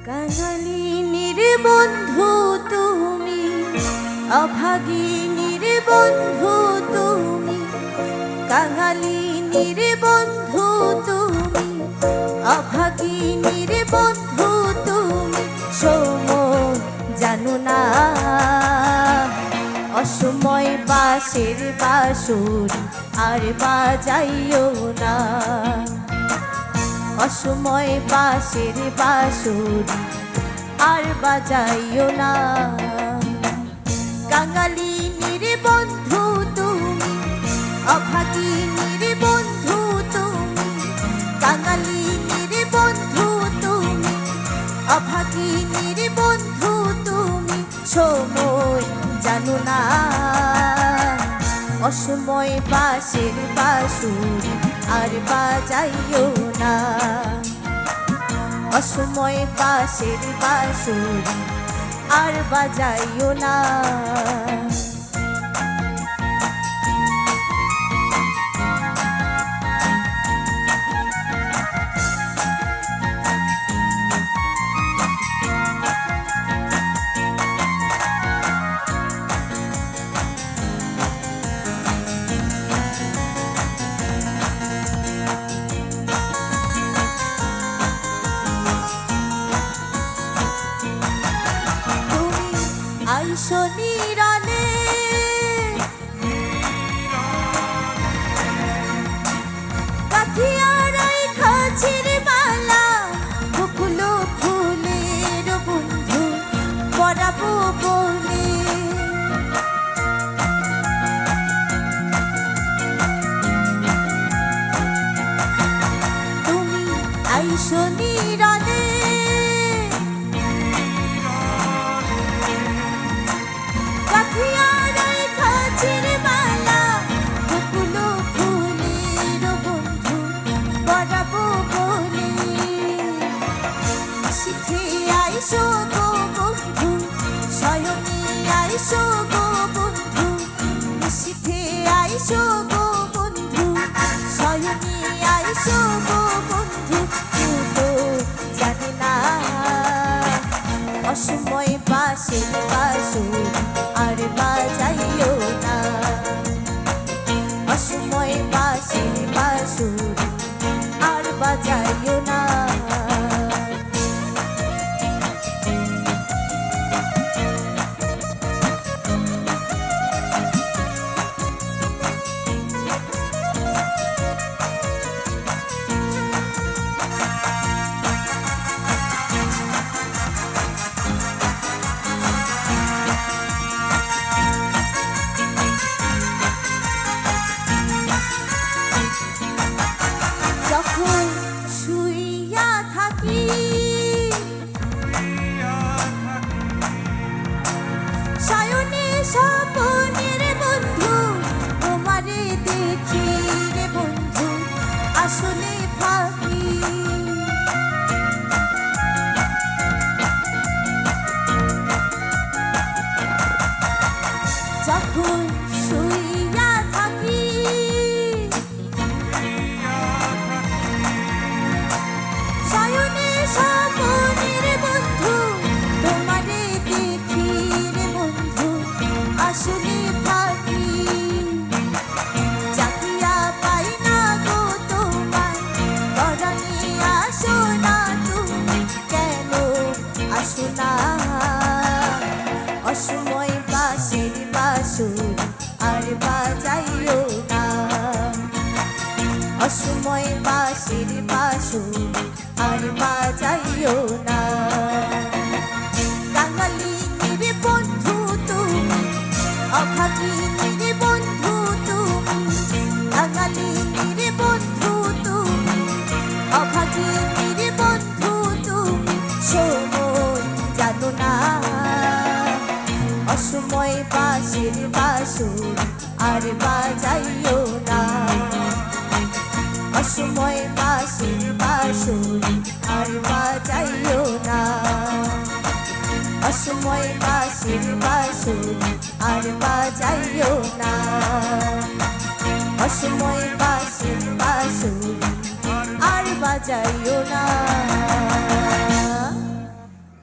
কাঙালিনীর বন্ধু তুমি, অভাগিনীর বন্ধু তুমি, কাঙালিনীর বন্ধু তুমি, অভাগিনীর বন্ধু তুমি, সময় জানো না অসময় বাঁশের বাঁশুরি আর বাজাইও না, অসময় বাঁশের বাঁশুরি আর বাজাইও না। কাঙালিনীর বন্ধু তুমি, অভাগিনীর বন্ধু তুমি, কাঙালিনীর বন্ধু তুমি, অভাগিনীর বন্ধু তুমি, সময় জানো না অসময় বাঁশের বাঁশুরি আর বাজাইও না, অসময় বাঁশের বাঁশুরি আর বাজাইও না। আইসো নিরালে কাঠিয়ারাই খাছির মালা, বকুলো ফুলের বন্ধু পরাবো বলে, তুমি আইসো নিরালে কাঠিয়ারাই খাছির মালা, বকুলো ফুলের বন্ধু পরাবো বলে, শিখে আইসো গো বন্ধু, শয়নে আইসো গো বন্ধু, শিখে আইসো গো বন্ধু, শয়নে আইসো গো বন্ধু, কেউ তো জানে না অসময় বাঁশের বাঁশুরি আর বাজাইও না, অসময় বাঁশের বাঁশুরি আর বাজাইও না। যখন শুইয়া থাকি শয়নে স্বপনের বন্ধু, তোমারে দেখি রে বন্ধু আসলে থাকি, যখন শুইয়া থাকি শয়নে স্বপনের বন্ধু, তোমারে দেখি রে বন্ধু আসলে থাকি, চাকিয়া পাই না গো তোমায় পরাণে আসো না তুমি, কেন আসো না অসময় বাঁশের বাঁশুরি আর বাজাইও না, অসময় বাঁশের বাঁশুরি আর বাজাইও না। কাঙালিনীর বন্ধু তুমি, অভাগিনীর বন্ধু তুমি, কাঙালিনীর বন্ধু তুমি, অভাগিনীর বন্ধু তুমি, সময় জানো না অসময় বাঁশের বাঁশুরি আর বাজাইও না, অসময় বাঁশের বাঁশুরি আর বাজাইও না, অসময় বাঁশের বাঁশুরি আর বাজাইও না, অসময় বাঁশের বাঁশুরি আর বাজাইও না।